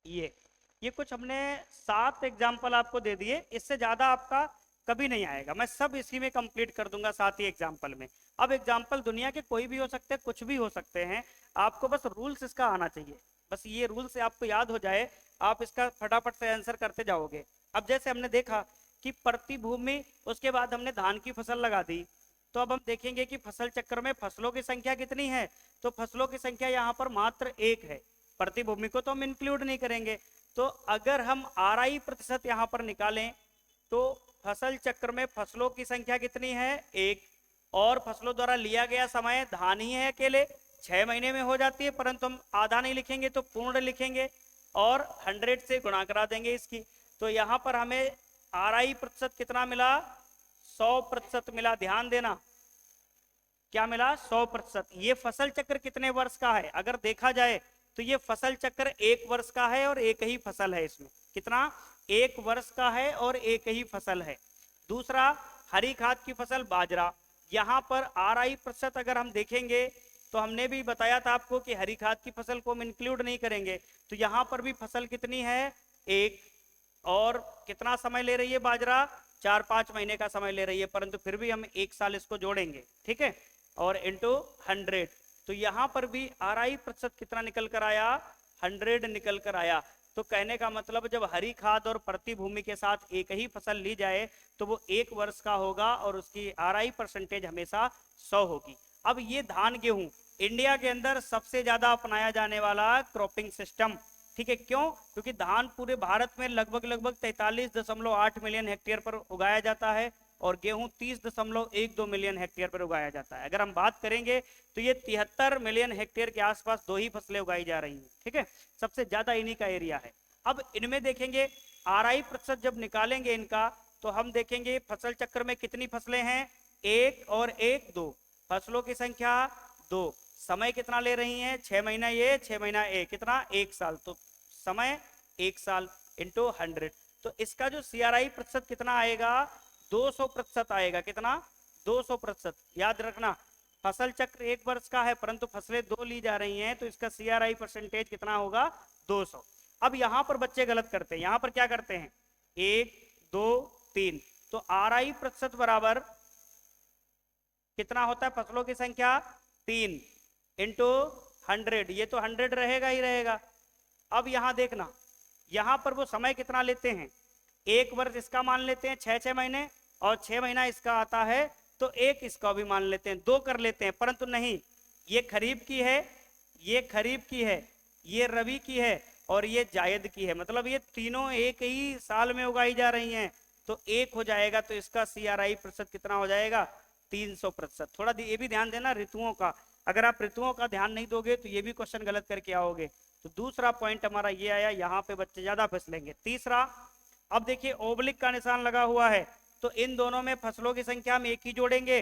Speaker 1: ये कुछ हमने 7 एग्जाम्पल आपको दे दिए, इससे ज्यादा आपका कभी नहीं आएगा। मैं सब इसी में कंप्लीट कर दूंगा 7 ही एग्जाम्पल में। अब एग्जाम्पल दुनिया के कोई भी हो सकते हैं, कुछ भी हो सकते हैं, आपको बस रूल्स इसका आना चाहिए। बस ये रूल्स आपको याद हो जाए, आप इसका फटाफट से आंसर करते जाओगे। अब जैसे हमने देखा कि प्रतिभूमि, उसके बाद हमने धान की फसल लगा दी, तो अब हम देखेंगे कि फसल चक्र में फसलों की संख्या कितनी है। तो फसलों की संख्या यहाँ पर मात्र 1 है, प्रतिभूमि को तो हम इंक्लूड नहीं करेंगे। तो अगर हम आरआई प्रतिशत यहाँ पर निकालें तो फसल चक्र में फसलों की संख्या कितनी है, 1, और फसलों द्वारा लिया गया समय धान ही है अकेले, 6 महीने में हो जाती है, परंतु हम आधा नहीं लिखेंगे तो पूर्ण लिखेंगे और 100 से गुणा करा देंगे इसकी। तो यहाँ पर हमें आरआई प्रतिशत कितना मिला, 100% मिला। ध्यान देना क्या मिला, 100%। ये फसल चक्र कितने वर्ष का है, अगर देखा जाए तो ये फसल चक्र 1 वर्ष का है और एक ही फसल है इसमें। कितना, 1 वर्ष का है और एक ही फसल है। दूसरा, हरी खाद की फसल बाजरा, यहाँ पर आरआई प्रतिशत अगर हम देखेंगे तो हमने भी बताया था आपको कि हरी खाद की फसल को हम इंक्लूड नहीं करेंगे। तो यहाँ पर भी फसल कितनी है, 1, और कितना समय ले रही है बाजरा, 4-5 महीने का समय ले रही है, परंतु फिर भी हम 1 साल इसको जोड़ेंगे, ठीक है, और इंटू 100। तो यहाँ पर भी आरआई प्रतिशत कितना निकल कर आया, 100 निकल कर आया। तो कहने का मतलब जब हरी खाद और प्रतिभूमि के साथ एक ही फसल ली जाए तो वो 1 वर्ष का होगा और उसकी आरआई परसेंटेज हमेशा 100 होगी। अब ये धान गेहूं इंडिया के अंदर सबसे ज्यादा अपनाया जाने वाला क्रॉपिंग सिस्टम, ठीक है। क्यों, क्योंकि धान पूरे भारत में लगभग 43.8 मिलियन हेक्टेयर पर उगाया जाता है और गेहूं 30.12 मिलियन हेक्टेयर पर उगाया जाता है। अगर हम बात करेंगे तो ये 73 मिलियन हेक्टेयर के आसपास 2 ही फसलें उगाई जा रही हैं, ठीक है, सबसे ज्यादा इन्हीं का एरिया है। अब इनमें देखेंगे आरआई प्रतिशत जब निकालेंगे इनका तो हम देखेंगे फसल चक्र में कितनी फसलें हैं, 1 और 1 2, फसलों की संख्या 2, समय कितना ले रही हैं, 6 महीना ये 6 महीना ये, कितना, 1 साल। तो समय 1 साल इंटू 100। तो इसका जो सीआरआई प्रतिशत कितना आएगा, 200% आएगा। कितना, 200%। याद रखना फसल चक्र 1 वर्ष का है परंतु फसलें 2 ली जा रही हैं, तो इसका सीआरआई परसेंटेज कितना होगा, 200। अब यहां पर बच्चे गलत करते हैं, यहां पर क्या करते हैं, 1 2 3। तो आरआई प्रतिशत बराबर कितना होता है, फसलों की संख्या 3 इंटू 100, ये तो 100 रहेगा ही रहेगा। अब यहां देखना, यहां पर वो समय कितना लेते हैं, 1 वर्ष इसका मान लेते हैं 6 महीने, और 6 महीना इसका आता है तो 1 इसका भी मान लेते हैं, 2 कर लेते हैं। परंतु नहीं, ये खरीफ की है, ये खरीफ की है, ये रबी की है, और ये जायद की है, मतलब ये तीनों एक ही साल में उगाई जा रही हैं, तो एक हो जाएगा। तो इसका CRI प्रतिशत कितना हो जाएगा? 300%। थोड़ा ये भी ध्यान देना ऋतुओं का, अगर आप ऋतुओं का ध्यान नहीं दोगे तो ये भी क्वेश्चन गलत करके आओगे। तो दूसरा पॉइंट हमारा ये आया, यहाँ पे बच्चे ज्यादा फिसलेंगे। तीसरा, अब देखिए ओब्लिक का निशान लगा हुआ है, तो इन दोनों में फसलों की संख्या हम एक ही जोड़ेंगे।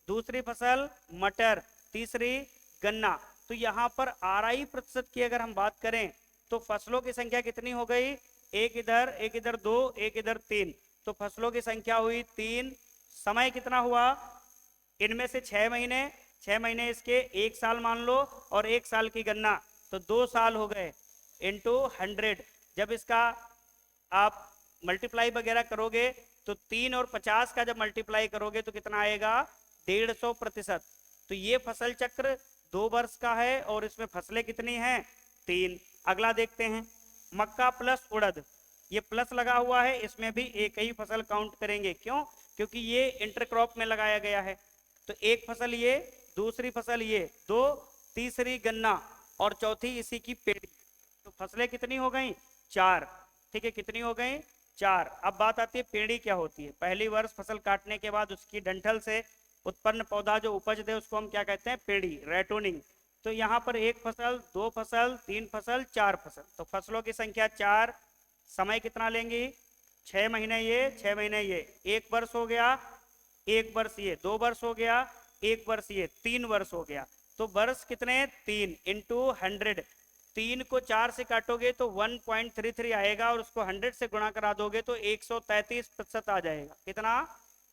Speaker 1: दूसरी फसल मटर, तीसरी गन्ना। तो यहाँ पर RI प्रतिशत की अगर हम बात करें तो फसलों की संख्या कितनी हो गई? एक इधर 2, एक इधर 3, तो फसलों की संख्या हुई 3। समय कितना हुआ? इनमें से 6 महीने, 6 महीने इसके 1 साल मान लो, और 1 साल की गन्ना, तो 2 साल हो गए इंटू 100। जब इसका आप मल्टीप्लाई वगैरह करोगे तो 3 और 50 का जब मल्टीप्लाई करोगे तो कितना आएगा? 150%। तो ये फसल चक्र 2 वर्ष का है और इसमें फसलें कितनी हैं? 3। अगला देखते हैं, मक्का प्लस उड़द, ये प्लस लगा हुआ है, इसमें भी एक ही फसल काउंट करेंगे। क्यों? क्योंकि ये इंटरक्रॉप में लगाया गया है। तो एक फसल ये, दूसरी फसल ये, 2, तीसरी गन्ना और चौथी इसी की पेड़ी। तो फसलें कितनी हो गई? 4। ठीक है, कितनी हो गई? 4। अब बात आती है पेड़ी क्या होती है। पहली वर्ष फसल काटने के बाद उसकी डंठल से उत्पन्न पौधा जो उपज दे उसको हम क्या कहते हैं? पेड़ी, रेटोनिंग। तो यहाँ पर 1 फसल, 2 फसल, 3 फसल, 4 फसल, तो फसलों की संख्या 4। समय कितना लेंगी? 6 महीने ये, 6 महीने ये, 1 वर्ष हो गया, 1 वर्ष ये, 2 वर्ष हो गया, 1 वर्ष ये, 3 वर्ष हो गया। तो वर्ष कितने? 3 इंटू 100। 3 को 4 से काटोगे तो 1.33 आएगा, और उसको 100 से गुणा करा दोगे तो 133% आ जाएगा। कितना?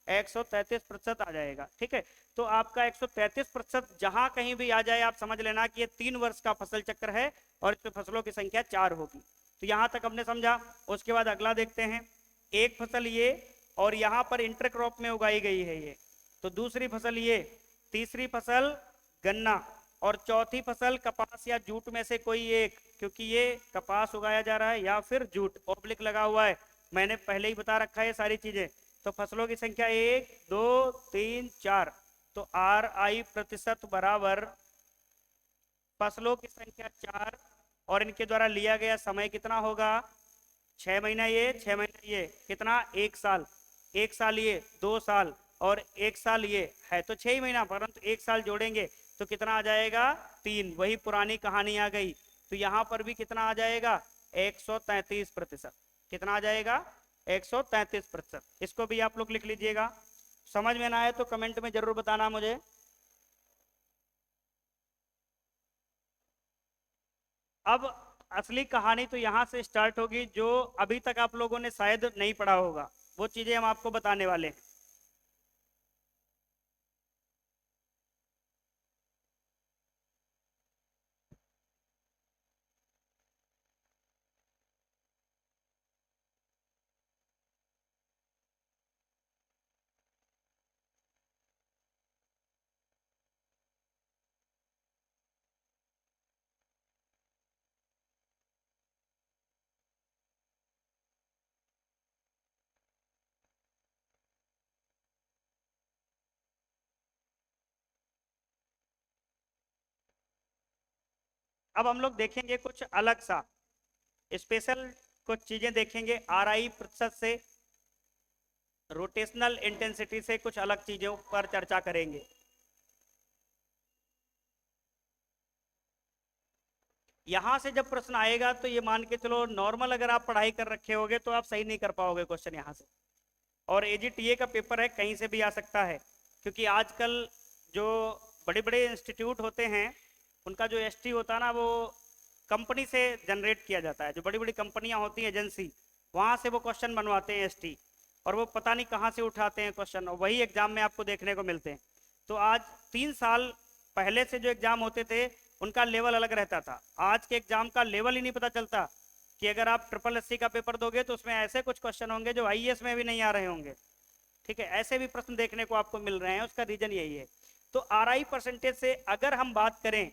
Speaker 1: 133% आ जाएगा। ठीक है, तो आपका 133% जहां कहीं भी आ जाए आप समझ लेना कि ये 3 वर्ष का फसल चक्र है और इसमें फसलों की संख्या 4 होगी। तो यहां तक हमने समझा। उसके बाद अगला देखते हैं, एक फसल ये और यहां पर इंटरक्रॉप में उगाई गई है ये, तो दूसरी फसल ये, तीसरी फसल गन्ना और चौथी फसल कपास या जूट में से कोई एक, क्योंकि ये कपास उगाया जा रहा है या फिर जूट, ऑब्लिक लगा हुआ है, मैंने पहले ही बता रखा है सारी चीजें। तो फसलों की संख्या 1, 2, 3, 4, तो RI प्रतिशत बराबर फसलों की संख्या 4 और इनके द्वारा लिया गया समय कितना होगा? 6 महीना ये, 6 महीना ये, कितना? 1 साल, 1 साल ये, 2 साल और 1 साल ये, है तो 6 ही महीना, परंतु 1 साल जोड़ेंगे तो कितना आ जाएगा? 3। वही पुरानी कहानी आ गई। तो यहां पर भी कितना आ जाएगा? 133%। कितना आ जाएगा? 133%। इसको भी आप लोग लिख लीजिएगा। समझ में ना आए तो कमेंट में जरूर बताना मुझे। अब असली कहानी तो यहां से स्टार्ट होगी, जो अभी तक आप लोगों ने शायद नहीं पढ़ा होगा, वो चीजें हम आपको बताने वाले हैं। अब हम लोग देखेंगे कुछ अलग सा स्पेशल, कुछ चीजें देखेंगे RI प्रतिशत से, रोटेशनल इंटेंसिटी से कुछ अलग चीजों पर चर्चा करेंगे। यहां से जब प्रश्न आएगा तो ये मान के चलो, नॉर्मल अगर आप पढ़ाई कर रखे होगे तो आप सही नहीं कर पाओगे क्वेश्चन यहां से। और AGTA का पेपर है, कहीं से भी आ सकता है, क्योंकि आजकल जो बड़े बड़े इंस्टीट्यूट होते हैं उनका जो ST होता है ना, वो कंपनी से जनरेट किया जाता है। जो बड़ी बड़ी कंपनियां होती हैं, एजेंसी, वहां से वो क्वेश्चन बनवाते हैं ST, और वो पता नहीं कहाँ से उठाते हैं क्वेश्चन, और वही एग्जाम में आपको देखने को मिलते हैं। तो आज 3 साल पहले से जो एग्जाम होते थे उनका लेवल अलग रहता था। आज के एग्जाम का लेवल ही नहीं पता चलता, कि अगर आप SSC का पेपर दोगे तो उसमें ऐसे कुछ क्वेश्चन होंगे जो IAS में भी नहीं आ रहे होंगे। ठीक है, ऐसे भी प्रश्न देखने को आपको मिल रहे हैं, उसका रीजन यही है। तो RI परसेंटेज से अगर हम बात करें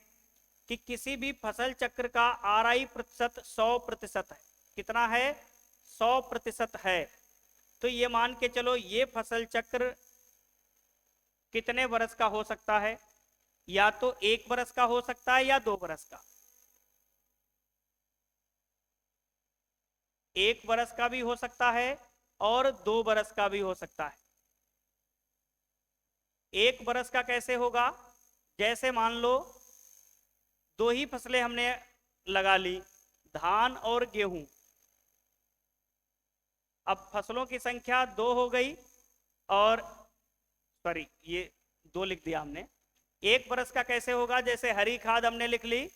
Speaker 1: कि किसी भी फसल चक्र का RI प्रतिशत 100% है, कितना है? 100% है। तो ये मान के चलो, ये फसल चक्र कितने वर्ष का हो सकता है? या तो 1 वर्ष का हो सकता है या 2 वर्ष का। 1 बरस का भी हो सकता है और 2 बरस का भी हो सकता है। 1 बरस का कैसे होगा? जैसे मान लो 2 ही फसलें हमने लगा ली, धान और गेहूं। अब फसलों की संख्या 2 हो गई, और सॉरी ये 2 लिख दिया हमने। 1 बरस का कैसे होगा? जैसे हरी खाद हमने लिख ली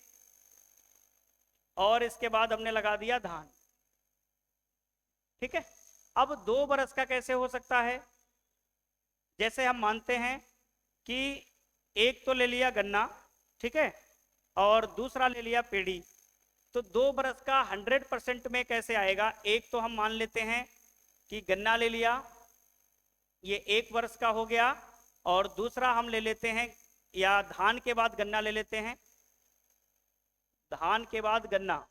Speaker 1: और इसके बाद हमने लगा दिया धान। ठीक है। अब 2 बरस का कैसे हो सकता है? जैसे हम मानते हैं कि एक तो ले लिया गन्ना, ठीक है, और दूसरा ले लिया पेड़ी। तो 2 बरस का 100% में कैसे आएगा? एक तो हम मान लेते हैं कि गन्ना ले लिया, ये 1 वर्ष का हो गया, और दूसरा हम ले लेते हैं, या धान के बाद गन्ना ले लेते हैं, धान के बाद गन्ना।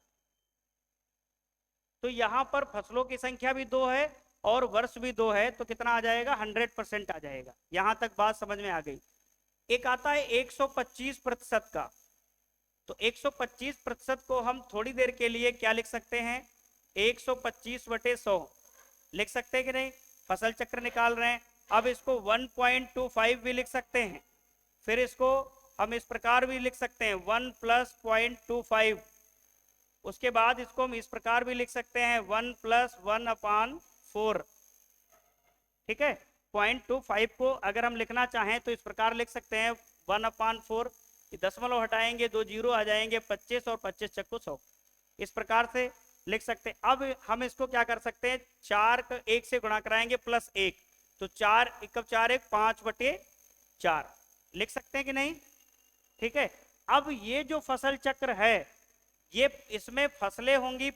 Speaker 1: तो यहां पर फसलों की संख्या भी 2 है और वर्ष भी 2 है, तो कितना आ जाएगा? 100% आ जाएगा। यहां तक बात समझ में आ गई। एक आता है 125% का। तो 125% को हम थोड़ी देर के लिए क्या लिख सकते हैं? 125/100 लिख सकते हैं कि नहीं? फसल चक्र निकाल रहे हैं। अब इसको 1.25 भी लिख सकते हैं। फिर इसको हम इस प्रकार भी लिख सकते हैं 1 + 0.25। उसके बाद इसको हम इस प्रकार भी लिख सकते हैं 1 + 1/4। ठीक है। 0.25 को अगर हम लिखना चाहें तो इस प्रकार लिख सकते हैं 1/4। दशमलव हटाएंगे 2 जीरो आ जाएंगे, 25 और 25 चक्कू 100। इस प्रकार से लिख सकते हैं। अब हम इसको क्या कर सकते हैं? 4 को 1 से गुणा कराएंगे +1, तो 4 × 4 = 5/4 लिख सकते हैं कि नहीं? ठीक है। अब ये जो फसल चक्र है, ये इसमें फसलें होंगी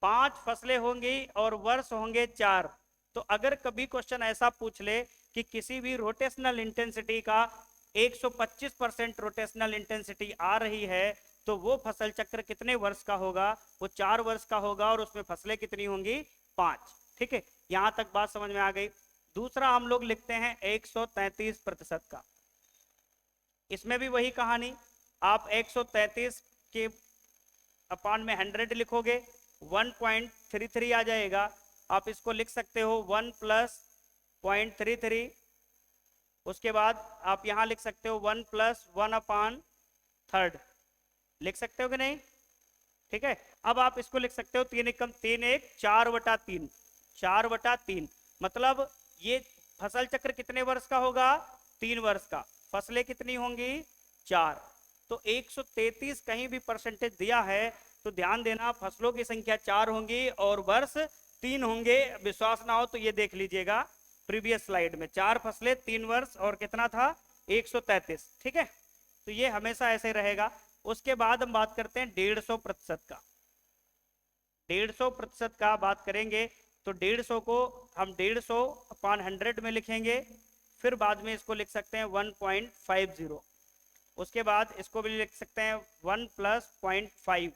Speaker 1: 5 फसलें होंगी और वर्ष होंगे 4। तो अगर कभी क्वेश्चन ऐसा पूछ ले कि किसी भी रोटेशनल इंटेंसिटी का 125% रोटेशनल इंटेंसिटी आ रही है, तो वो फसल चक्र कितने वर्ष का होगा? वो 4 वर्ष का होगा, और उसमें फसलें कितनी होंगी? 5। ठीक है। यहां तक बात समझ में आ गई। दूसरा हम लोग लिखते हैं 133% का। इसमें भी वही कहानी, आप 133 के अपान में 100 लिखोगे, 1.33 आ जाएगा। आप इसको लिख सकते हो 1 + 0.33। उसके बाद आप यहां लिख सकते हो 1 + 1/3 लिख सकते हो कि नहीं? ठीक है। अब आप इसको लिख सकते हो 3 × 3 = 4/3। 4/3 मतलब ये फसल चक्र कितने वर्ष का होगा? 3 वर्ष का। फसलें कितनी होंगी? 4। तो 133 कहीं भी परसेंटेज दिया है तो ध्यान देना, फसलों की संख्या 4 होंगी और वर्ष 3 होंगे। विश्वास ना हो तो ये देख लीजिएगा प्रीवियस स्लाइड में, 4 फसलें 3 वर्ष, और कितना था? 133। ठीक है। तो ये हमेशा ऐसे रहेगा। उसके बाद हम बात करते हैं 150% का। 150% का बात करेंगे तो 150 को हम 150/100 में लिखेंगे। फिर बाद में इसको लिख सकते हैं 1.50। उसके बाद इसको भी लिख सकते हैं 1 + 0.5।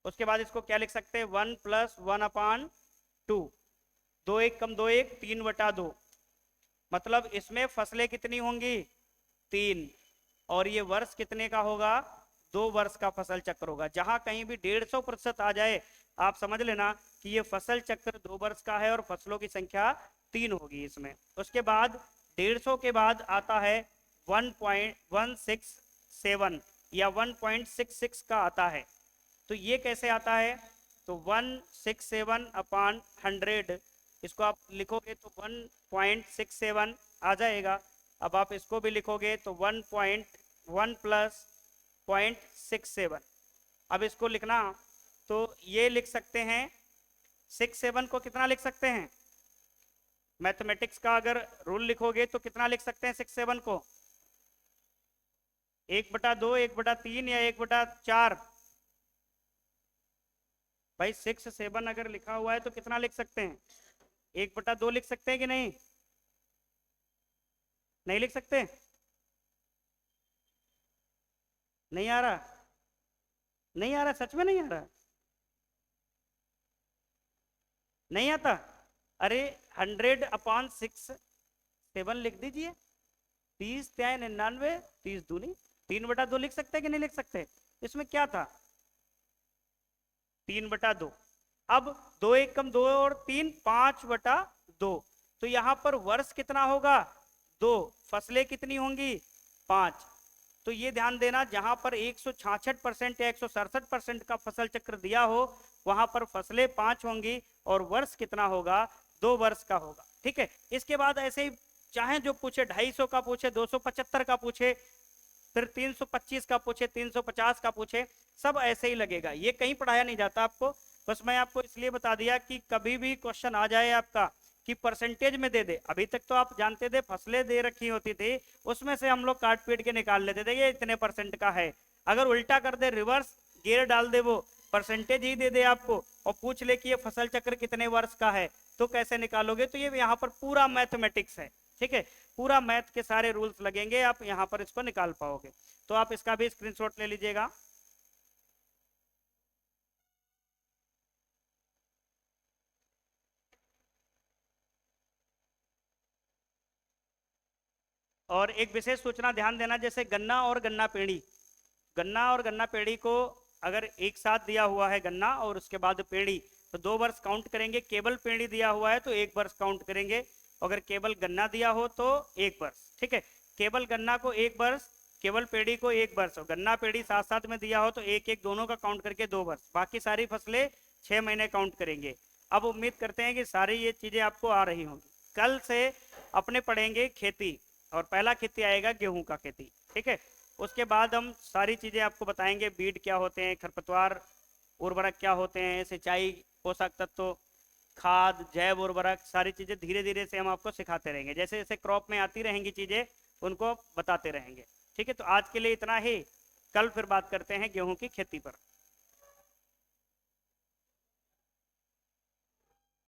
Speaker 1: उसके बाद इसको क्या लिख सकते हैं? 1 + 1/2। 2 1 = 2 1 3/2। मतलब इसमें फसलें कितनी होंगी? 3। और ये वर्ष कितने का होगा? 2 वर्ष का फसल चक्र होगा। जहां कहीं भी 150% आ जाए, आप समझ लेना कि ये फसल चक्र 2 वर्ष का है और फसलों की संख्या 3 होगी इसमें। उसके बाद 150 के बाद आता है 1.167 या 1.66 का आता है। तो ये कैसे आता है? तो 167/100, इसको आप लिखोगे तो 1.67 आ जाएगा। अब आप इसको भी लिखोगे तो 1.1 + 0.67। अब इसको लिखना तो ये लिख सकते हैं 67 को कितना लिख सकते हैं? मैथमेटिक्स का अगर रूल लिखोगे तो कितना लिख सकते हैं 67 को? 1/2, 1/3 या 1/4? भाई 6 7 अगर लिखा हुआ है तो कितना लिख सकते हैं? 1/2 लिख सकते हैं कि नहीं? नहीं लिख सकते? नहीं आ रहा? नहीं आ रहा? सच में नहीं आ रहा? नहीं आता? अरे 100/6 7 लिख दीजिए। 30 3 99, 30 दूनी 3/2 लिख सकते हैं कि नहीं लिख सकते? इसमें क्या था? 3/2। अब 2 1 कम 2 और 3 5/2। तो यहाँ पर वर्ष कितना होगा 2, फसलें कितनी होंगी 5। तो ये ध्यान देना, जहां पर 166% या 167% का फसल चक्र दिया हो वहां पर फसलें 5 होंगी और वर्ष कितना होगा 2 वर्ष का होगा। ठीक है, इसके बाद ऐसे ही चाहे जो पूछे 250 का पूछे, 275 का पूछे, फिर 325 का पूछे, 350 का पूछे, सब ऐसे ही लगेगा। ये कहीं पढ़ाया नहीं जाता आपको, बस मैं आपको इसलिए बता दिया कि कभी भी क्वेश्चन आ जाए आपका कि परसेंटेज में दे दे। अभी तक तो आप जानते थे फसलें दे रखी होती थी, उसमें से हम लोग काट पीट के निकाल लेते थे ये इतने परसेंट का है। अगर उल्टा कर दे, रिवर्स गियर डाल दे, वो परसेंटेज ही दे दे आपको और पूछ ले कि ये फसल चक्र कितने वर्ष का है, तो कैसे निकालोगे। तो ये यहाँ पर पूरा मैथमेटिक्स है। ठीक है, पूरा मैथ के सारे रूल्स लगेंगे, आप यहाँ पर इसको निकाल पाओगे। तो आप इसका भी स्क्रीनशॉट ले लीजिएगा। और एक विशेष सूचना ध्यान देना, जैसे गन्ना और गन्ना पेड़ी, गन्ना और गन्ना पेड़ी को अगर एक साथ दिया हुआ है गन्ना और उसके बाद पेड़ी, तो 2 वर्ष काउंट करेंगे। केवल पेड़ी दिया हुआ है तो 1 वर्ष काउंट करेंगे। अगर केवल गन्ना दिया हो तो 1 वर्ष। ठीक है, केवल गन्ना को 1 वर्ष, केवल पेड़ी को 1 वर्ष, और गन्ना पेड़ी साथ साथ में दिया हो तो 1 1 दोनों का काउंट करके 2 वर्ष। बाकी सारी फसलें 6 महीने काउंट करेंगे। अब उम्मीद करते हैं कि सारी ये चीजें आपको आ रही होंगी। कल से अपने पढ़ेंगे खेती, और पहला खेती आएगा गेहूं का खेती। ठीक है, उसके बाद हम सारी चीजें आपको बताएंगे, बीड क्या होते हैं, खरपतवार उर्वरक क्या होते हैं, सिंचाई, पोषक तत्व, खाद, जैव उर्वरक, सारी चीजें धीरे धीरे से हम आपको सिखाते रहेंगे। जैसे जैसे क्रॉप में आती रहेंगी चीजें उनको बताते रहेंगे। ठीक है, तो आज के लिए इतना ही, कल फिर बात करते हैं गेहूं की खेती पर।